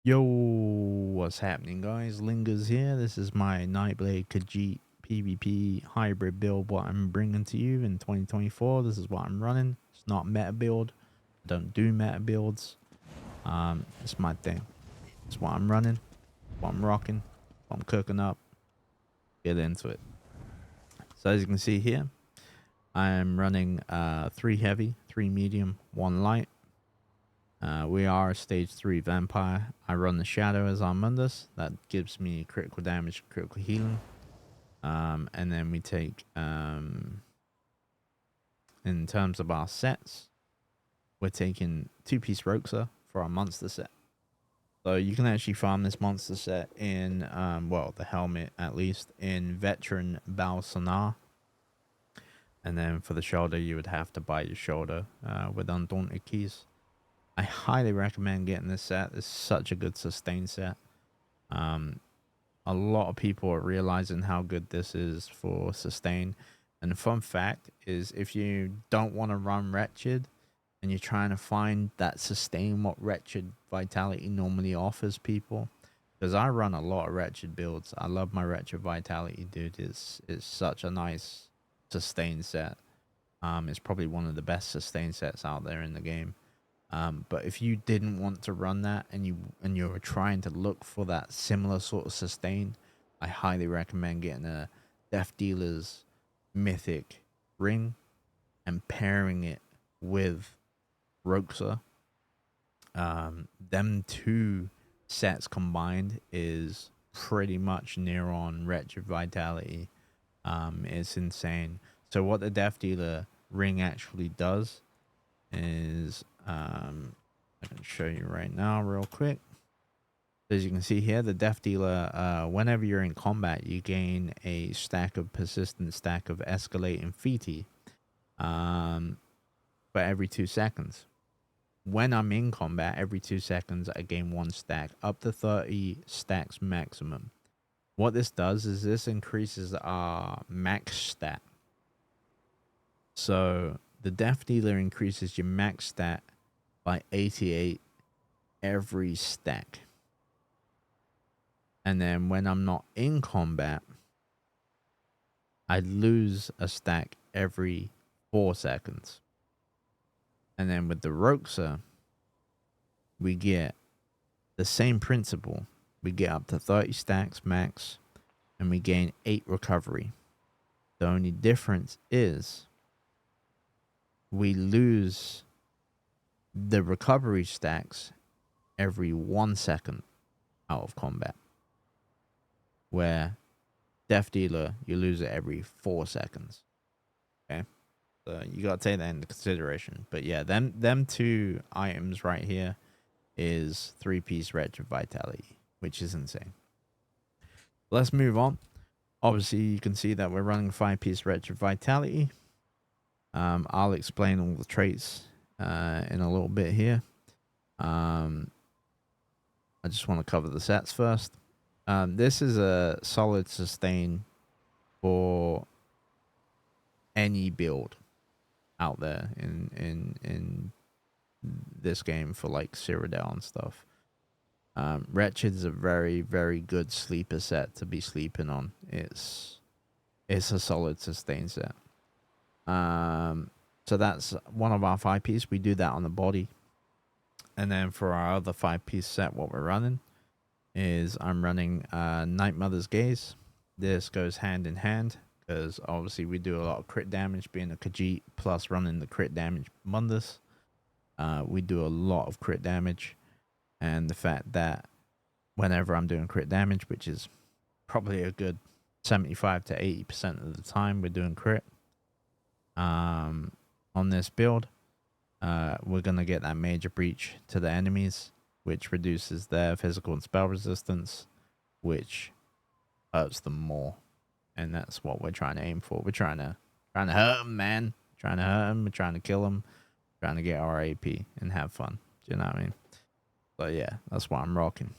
Yo, what's happening, guys? Lingers here. This is my Nightblade Khajiit PvP hybrid build. What I'm bringing to you in 2024. This is what I'm running. It's not meta build. I don't do meta builds. It's my thing. It's what I'm running. What I'm rocking. What I'm cooking up. Get into it. So as you can see here, I am running 3 heavy, 3 medium, 1 light. We are a stage 3 vampire. I run the shadow as our Mundus. That gives me critical damage, critical healing. And then we take, in terms of our sets, we're taking 2-piece Roxa for our monster set. So you can actually farm this monster set in, well, the helmet at least, in Veteran Balsanar. And then for the shoulder, you would have to buy your shoulder with Undaunted keys. I highly recommend getting this set. It's such a good sustain set. A lot of people are realizing how good this is for sustain. And the fun fact is, if you don't want to run Wretched and you're trying to find that sustain what Wretched Vitality normally offers people, because I run a lot of Wretched builds. I love my Wretched Vitality, dude. It's such a nice sustain set. It's probably one of the best sustain sets out there in the game. But if you didn't want to run that and you were trying to look for that similar sort of sustain, I highly recommend getting a Death Dealer's Mythic ring and pairing it with Roxa. Them two sets combined is pretty much near on Wretched Vitality. It's insane. So what the Death Dealer ring actually does is, I can show you right now real quick. As you can see here, the Death Dealer, whenever you're in combat, you gain a stack of persistent stack of escalating Fiti for every 2 seconds. When I'm in combat, every 2 seconds, I gain 1 stack, up to 30 stacks maximum. What this does is this increases our max stat. So the Death Dealer increases your max stat by 88 every stack. And then when I'm not in combat, I lose a stack every 4 seconds. And then with the Roxa, we get the same principle. We get up to 30 stacks max, and we gain 8 recovery. The only difference is we lose the recovery stacks every 1 second out of combat, where Death Dealer, you lose it every 4 seconds. Okay, so you gotta take that into consideration. But yeah, them 2 items right here is 3-piece Wretched Vitality, which is insane. Let's move on. Obviously, you can see that we're running 5-piece Wretched Vitality. I'll explain all the traits in a little bit here. I just want to cover the sets first. This is a solid sustain for any build out there in this game for like Cyrodiil and stuff. Wretched is a very, very good sleeper set to be sleeping on. It's a solid sustain set. So that's one of our 5-piece. We do that on the body. And then for our other 5-piece set, what we're running is I'm running Night Mother's Gaze. This goes hand in hand because obviously we do a lot of crit damage being a Khajiit plus running the crit damage Mundus. We do a lot of crit damage, and the fact that whenever I'm doing crit damage, which is probably a good 75 to 80% of the time we're doing crit, on this build, we're going to get that major breach to the enemies, which reduces their physical and spell resistance, which hurts them more. And that's what we're trying to aim for. We're trying to hurt them, man. Trying to hurt them. We're trying to kill them. Trying to get our AP and have fun. Do you know what I mean? So yeah, that's what I'm rocking.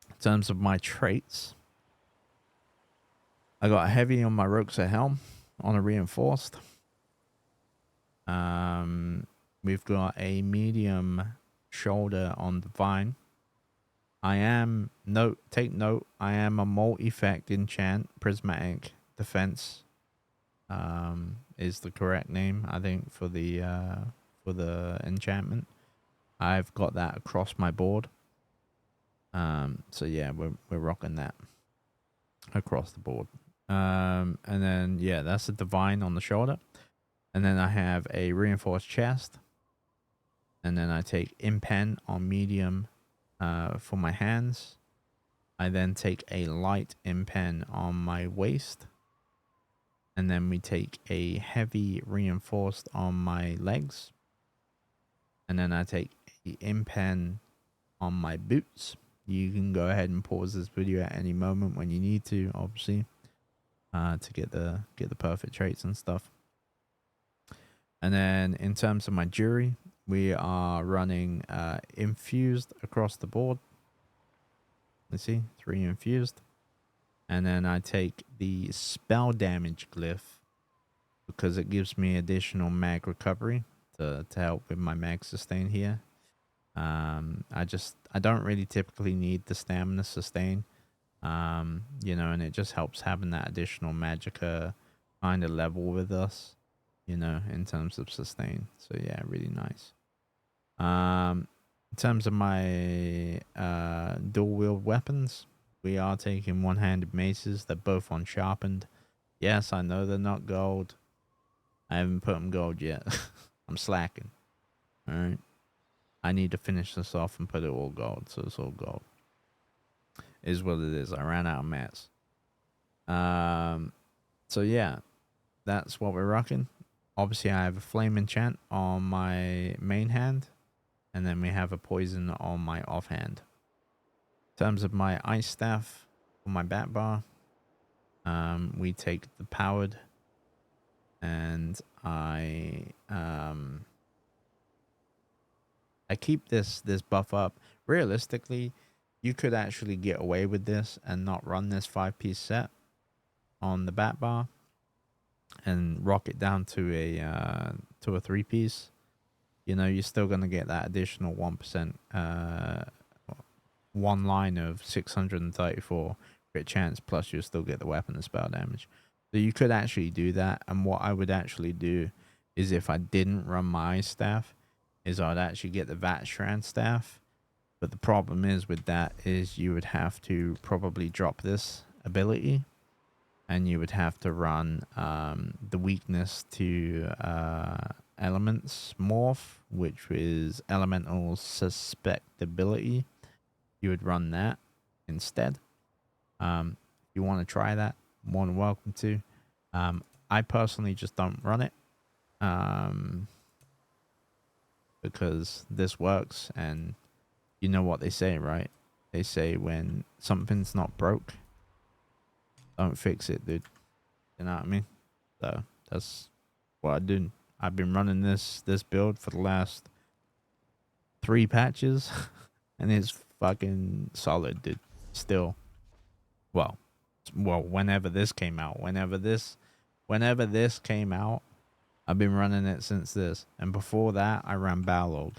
In terms of my traits, I got a heavy on my Roxa helm on a reinforced. We've got a medium shoulder on Divine. take note, I am a multi-effect enchant. Prismatic Defense is the correct name, I think, for the enchantment. I've got that across my board. So yeah, we're rocking that across the board. And then yeah, that's a divine on the shoulder. And then I have a reinforced chest. And then I take impen on medium for my hands. I then take a light impen on my waist. And then we take a heavy reinforced on my legs. And then I take a impen on my boots. You can go ahead and pause this video at any moment when you need to, obviously, to get the perfect traits and stuff. And then in terms of my jury, we are running infused across the board. Let's see, 3 infused. And then I take the spell damage glyph because it gives me additional mag recovery to help with my mag sustain here. I don't really typically need the stamina sustain, you know, and it just helps having that additional magicka kind of level with us, you know, in terms of sustain. So yeah, really nice. In terms of my dual wield weapons, we are taking one-handed maces. They're both unsharpened. Yes, I know they're not gold. I haven't put them gold yet. I'm slacking. All right. I need to finish this off and put it all gold, so it's all gold. Is what it is. I ran out of mats. So yeah, that's what we're rocking. Obviously, I have a flame enchant on my main hand, and then we have a poison on my offhand. In terms of my ice staff for my bat bar, we take the powered, and I keep this buff up. Realistically, you could actually get away with this and not run this 5-piece set on the bat bar and rock it down to a 3-piece. You know, you're still going to get that additional 1%, one line of 634 crit chance, plus you'll still get the weapon and spell damage. So you could actually do that. And what I would actually do is, if I didn't run my ice staff, is I'd actually get the Vatstrand staff. But the problem is with that is you would have to probably drop this ability, and you would have to run the weakness to elements morph, which is elemental suspectability. You would run that instead. If you want to try that, more than welcome to. I personally just don't run it because this works, and you know what they say, right? They say when something's not broke, don't fix it, dude. You know what I mean? So that's what I do. I've been running this build for the last 3 patches, and it's fucking solid, dude. Still, well, whenever this came out, whenever this came out, I've been running it since this, and before that, I ran Balog,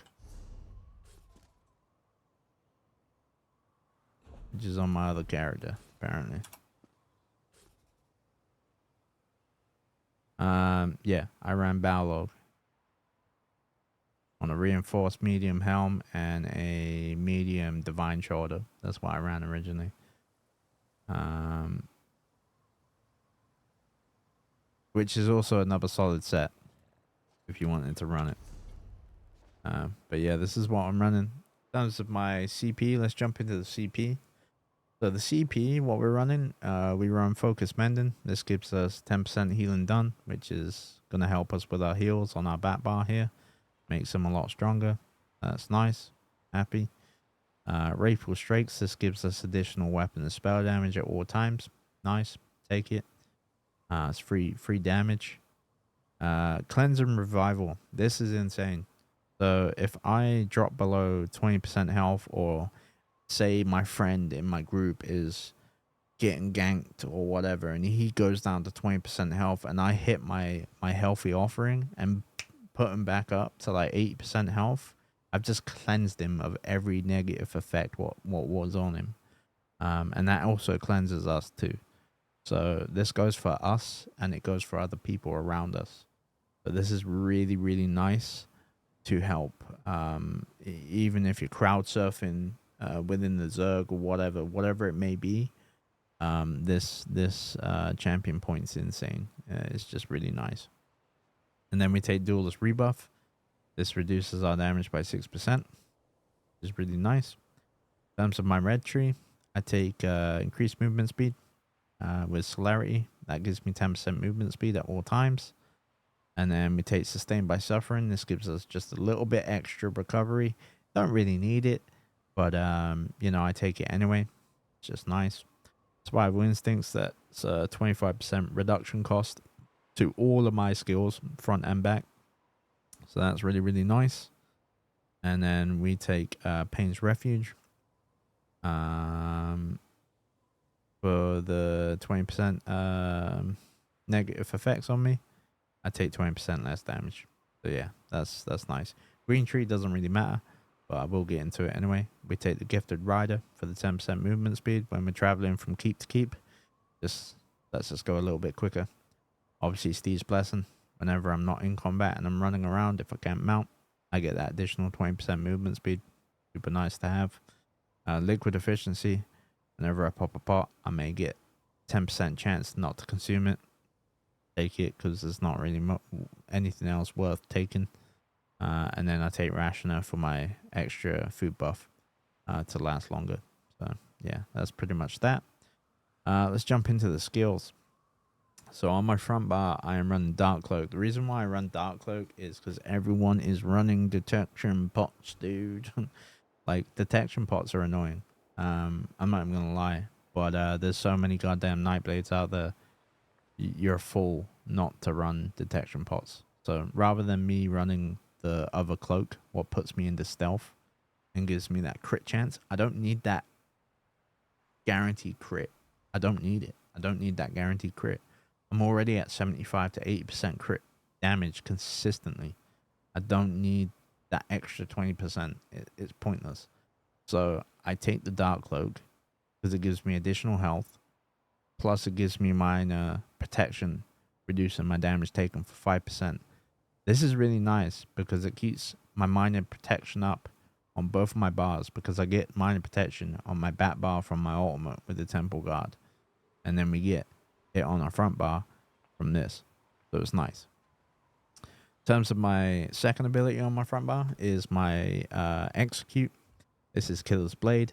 which is on my other character, apparently. Yeah, I ran Balog on a reinforced medium helm and a medium divine shoulder. That's what I ran originally. Which is also another solid set if you wanted to run it. But yeah, this is what I'm running. In terms of my CP, let's jump into the CP. So the CP, what we're running, we run Focus Mending. This gives us 10% healing done, which is going to help us with our heals on our bat bar here. Makes them a lot stronger. That's nice. Happy. Wrathful Strikes. This gives us additional weapon and spell damage at all times. Nice. Take it. It's free damage. Cleanse and Revival. This is insane. So if I drop below 20% health, or say my friend in my group is getting ganked or whatever, and he goes down to 20% health, and I hit my healthy offering and put him back up to like 80% health, I've just cleansed him of every negative effect what was on him. And that also cleanses us too. So this goes for us and it goes for other people around us. So this is really, really nice to help. Even if you're crowd surfing within the Zerg or whatever it may be, this champion point's insane. It's just really nice. And then we take Duelist Rebuff. This reduces our damage by 6%. Which is really nice. In terms of my red tree, I take increased movement speed with Celerity. That gives me 10% movement speed at all times. And then we take Sustained by Suffering. This gives us just a little bit extra recovery. Don't really need it, but you know, I take it anyway. It's just nice. Survival Instincts, that's a 25% reduction cost to all of my skills, front and back. So that's really, really nice. And then we take Pain's Refuge. For the 20% negative effects on me, I take 20% less damage. So yeah, that's nice. Green Tree doesn't really matter, but I will get into it anyway. We take the Gifted Rider for the 10% movement speed when we're traveling from keep to keep. Let's just go a little bit quicker. Obviously, Steve's Blessing. Whenever I'm not in combat and I'm running around, if I can't mount, I get that additional 20% movement speed. Super nice to have. Liquid Efficiency. Whenever I pop a pot, I may get 10% chance not to consume it. Take it because there's not really anything else worth taking. And then I take Rationer for my extra food buff to last longer. So yeah, that's pretty much that. Let's jump into the skills. So on my front bar, I am running Dark Cloak. The reason why I run Dark Cloak is because everyone is running detection pots, dude. Like, detection pots are annoying. I'm not even gonna lie, but there's so many goddamn Nightblades out there. You're a fool not to run detection pots. So rather than me running the other cloak, what puts me into stealth and gives me that crit chance, I don't need that guaranteed crit. I don't need it. I don't need that guaranteed crit. I'm already at 75 to 80% crit damage consistently. I don't need that extra 20%. It's pointless. So I take the Dark Cloak because it gives me additional health. Plus it gives me minor protection, reducing my damage taken for 5%. This is really nice because it keeps my minor protection up on both of my bars, because I get minor protection on my back bar from my ultimate with the Temple Guard. And then we get it on our front bar from this. So it's nice. In terms of my second ability on my front bar is my Execute. This is Killer's Blade.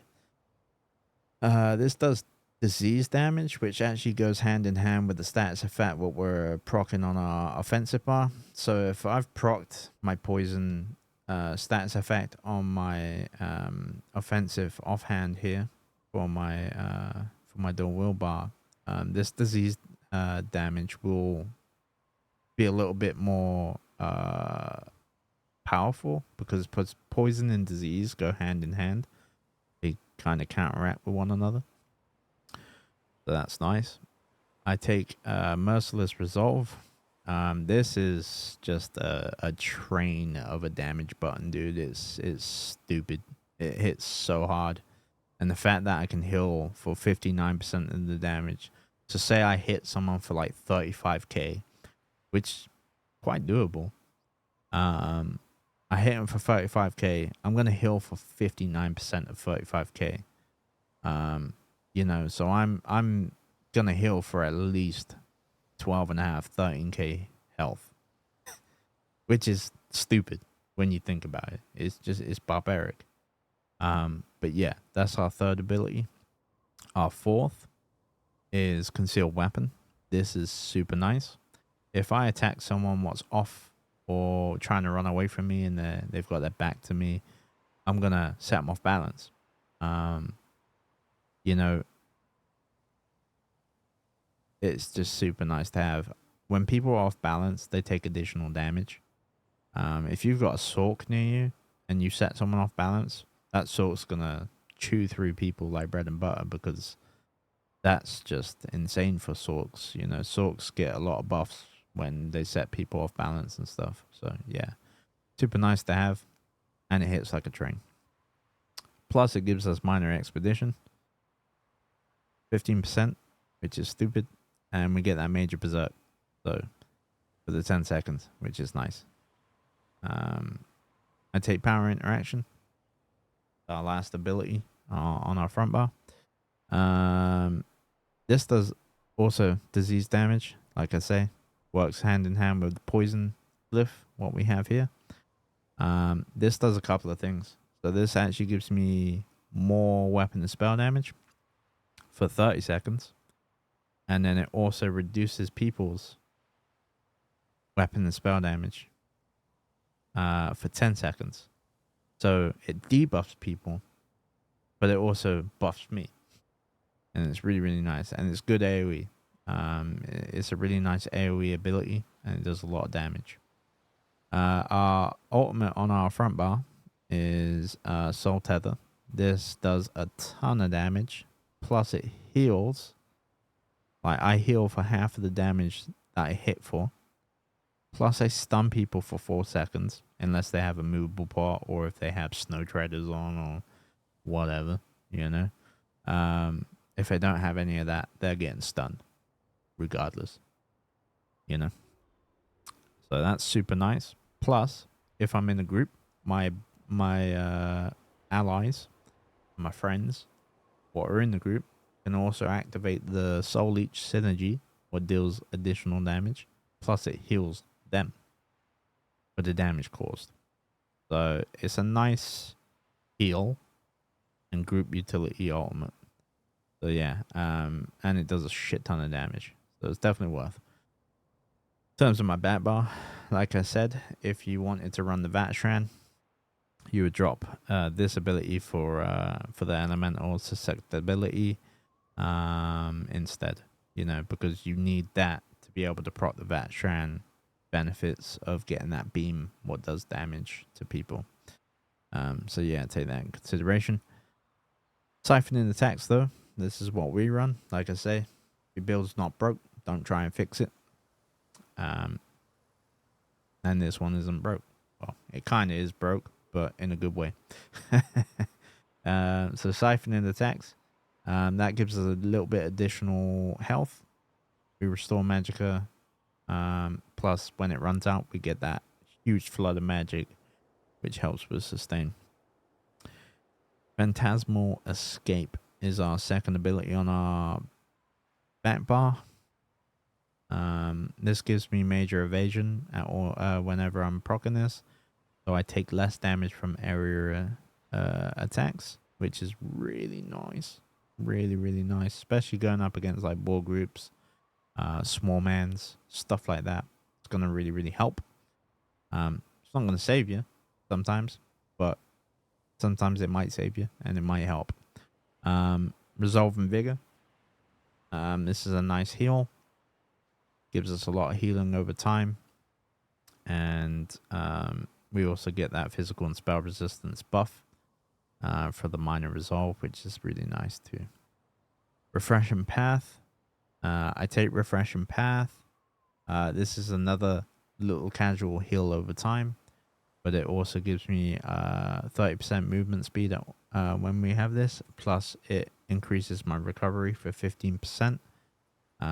This does disease damage, which actually goes hand in hand with the status effect what we're proccing on our offensive bar. So if I've procced my poison status effect on my offensive offhand here for my dual will bar, this disease damage will be a little bit more powerful, because poison and disease go hand in hand. They kind of counteract with one another. So that's nice. I take Merciless Resolve. This is just a train of a damage button, dude. It's stupid. It hits so hard. And the fact that I can heal for 59% of the damage. So say I hit someone for like 35k, which is quite doable. I hit him for 35k. I'm going to heal for 59% of 35k. You know, so I'm going to heal for at least 12.5, 13k health. Which is stupid when you think about it. It's barbaric. But yeah, that's our third ability. Our fourth is Concealed Weapon. This is super nice. If I attack someone what's off or trying to run away from me and they've got their back to me, I'm going to set them off balance. You know, it's just super nice to have. When people are off balance, they take additional damage. If you've got a Sork near you and you set someone off balance, that Sork's going to chew through people like bread and butter, because that's just insane for Sorks. You know, Sorks get a lot of buffs when they set people off balance and stuff. So yeah, super nice to have. and it hits like a train. Plus, it gives us minor expedition, 15%, which is stupid, and we get that major berserk, so for the 10 seconds, which is nice. I take power interaction, our last ability on our front bar. This does also disease damage, like I say, works hand in hand with the poison glyph, what we have here. This does a couple of things. So this actually gives me more weapon and spell damage for 30 seconds. And then it also reduces people's weapon and spell damage for 10 seconds. So it debuffs people, but it also buffs me. And it's really, really nice. And it's good AoE. It's a really nice AoE ability, and it does a lot of damage. Our ultimate on our front bar is Soul Tether. This does a ton of damage, plus it heals. Like, I heal for half of the damage that I hit for. Plus, I stun people for 4 seconds, unless they have a movable part or if they have snow treaders on or whatever, you know. If they don't have any of that, they're getting stunned, regardless, you know. So that's super nice. Plus, if I'm in a group, my allies, my friends, what are in the group, can also activate the Soul Leech synergy, what deals additional damage. Plus, it heals them for the damage caused. So it's a nice heal and group utility ultimate. So yeah, and it does a shit ton of damage. So it's definitely worth. In terms of my bat bar, like I said, if you wanted to run the Vatshran, you would drop this ability for the elemental susceptibility instead, you know, because you need that to be able to proc the Vatshran benefits of getting that beam, what does damage to people. So yeah, take that in consideration. Siphoning attacks, though, this is what we run. Like I say, if your build's not broke, don't try and fix it. And this one isn't broke. Well, it kind of is broke, but in a good way. So siphoning attacks, that gives us a little bit additional health. We restore magicka. Plus, when it runs out, we get that huge flood of magic, which helps with sustain. Phantasmal Escape is our second ability on our back bar. This gives me major evasion whenever I'm proccing this, so I take less damage from area attacks, which is really nice. Really, really nice, especially going up against like war groups, small mans, stuff like that. It's gonna really, really help. It's not gonna save you sometimes, but sometimes it might save you and it might help. Resolve and Vigor. This is a nice heal. Gives us a lot of healing over time. And we also get that physical and spell resistance buff for the minor resolve, which is really nice too. Refreshing Path. I take Refreshing Path. This is another little casual heal over time, but it also gives me 30% movement speed when we have this. Plus, it increases my recovery for 15%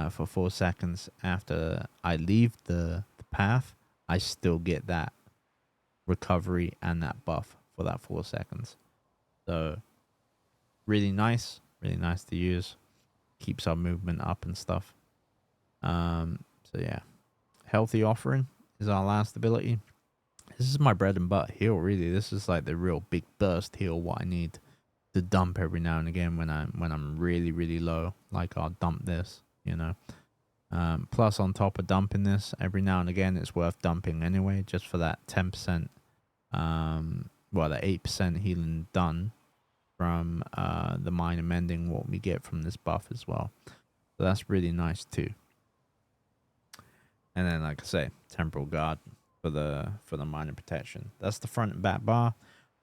for 4 seconds after I leave the path. I still get that recovery and that buff for that 4 seconds. So, really nice to use. Keeps our movement up and stuff. So yeah, Healthy Offering is our last ability. This is my bread and butter heal, really. This is like the real big burst heal, what I need to dump every now and again when I'm really, really low. Like, I'll dump this, you know. Plus, on top of dumping this, every now and again, it's worth dumping anyway, just for that 10%, the 8% healing done from the minor mending, what we get from this buff as well. So that's really nice too. And then, like I say, Temporal Guard for the minor protection. That's the front and back bar.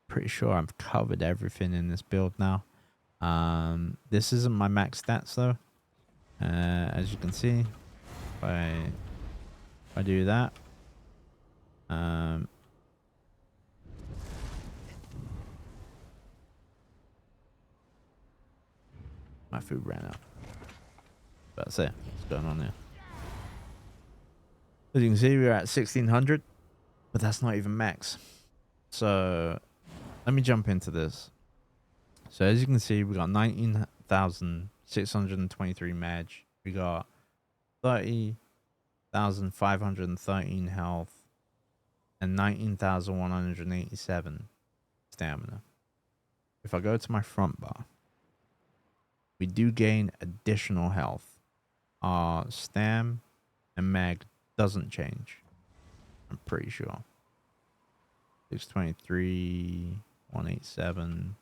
Pretty sure I've covered everything in this build now. This isn't my max stats though. As you can see, if I do that, My food ran out. That's it. What's going on there? As you can see, we're at 1600, but that's not even max. So let me jump into this. So as you can see, we got 19,623 mag. We got 30,513 health and 19,187 stamina. If I go to my front bar, we do gain additional health. Our stam and mag doesn't change. I'm pretty sure. 623, 187,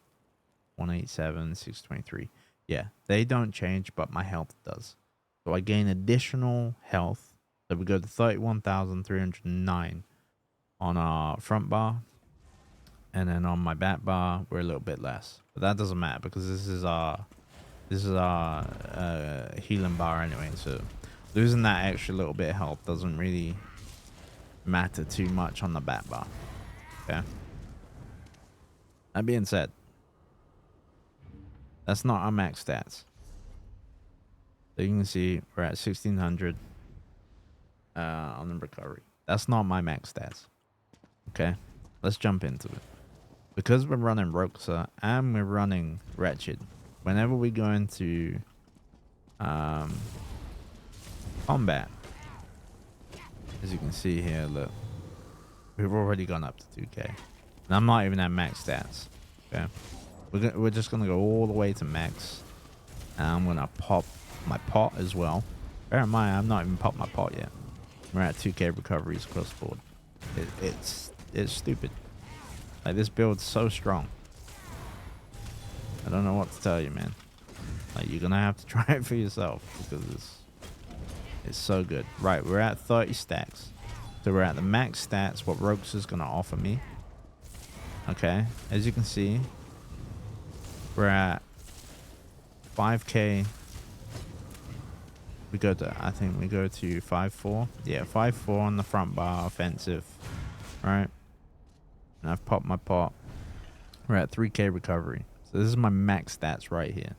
187, 623. Yeah, they don't change, but my health does. So I gain additional health. So we go to 31,309 on our front bar. And then on my back bar, we're a little bit less. But that doesn't matter because this is our healing bar anyway. So losing that extra little bit of health doesn't really matter too much on the back bar. Okay. That being said, that's not our max stats. So you can see we're at 1600 on the recovery. That's not my max stats. Okay. Let's jump into it. Because we're running Roxa and we're running Wretched, whenever we go into combat, as you can see here, look, we've already gone up to 2k. And I'm not even at max stats. Okay. We're just going to go all the way to max. And I'm going to pop my pot as well. Bear in mind, I've not even popped my pot yet. We're at 2k recoveries across the board. It's stupid. Like, this build's so strong. I don't know what to tell you, man. Like, you're gonna have to try it for yourself because it's so good. Right, we're at 30 stacks. So we're at the max stats what Rogues is gonna offer me. Okay, as you can see, we're at 5k. We go to, I think we go to 5-4. Yeah, 5-4 on the front bar, offensive. Right. And I've popped my pot. We're at 3k recovery. So this is my max stats right here.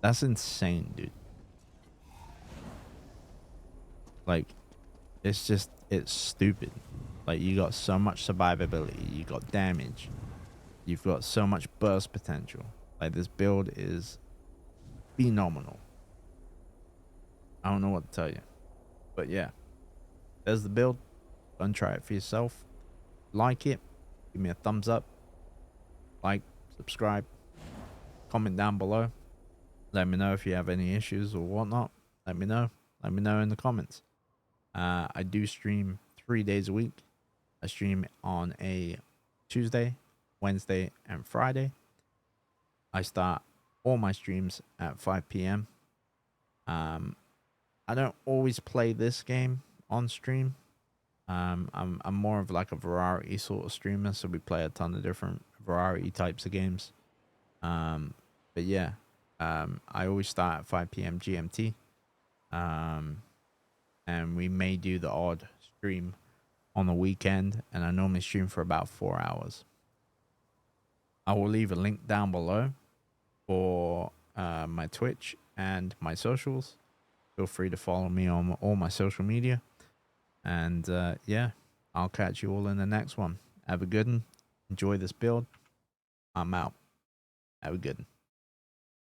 That's insane, dude. Like, it's stupid. Like, you got so much survivability. You got damage. You've got so much burst potential. Like, this build is phenomenal. I don't know what to tell you. But yeah, there's the build. Go and try it for yourself. Like it. Give me a thumbs up. Like, subscribe. Comment down below. Let me know if you have any issues or whatnot. Let me know. Let me know in the comments. I do stream 3 days a week. I stream on a Tuesday, Wednesday, and Friday. I start all my streams at 5 p.m. I don't always play this game on stream. I'm more of like a variety sort of streamer, so we play a ton of different variety types of games. But yeah, I always start at 5 p.m. GMT. And we may do the odd stream on the weekend, and I normally stream for about 4 hours. I will leave a link down below for my Twitch and my socials. Feel free to follow me on all my social media. And yeah, I'll catch you all in the next one. Have a good one. Enjoy this build. I'm out. Have a good one.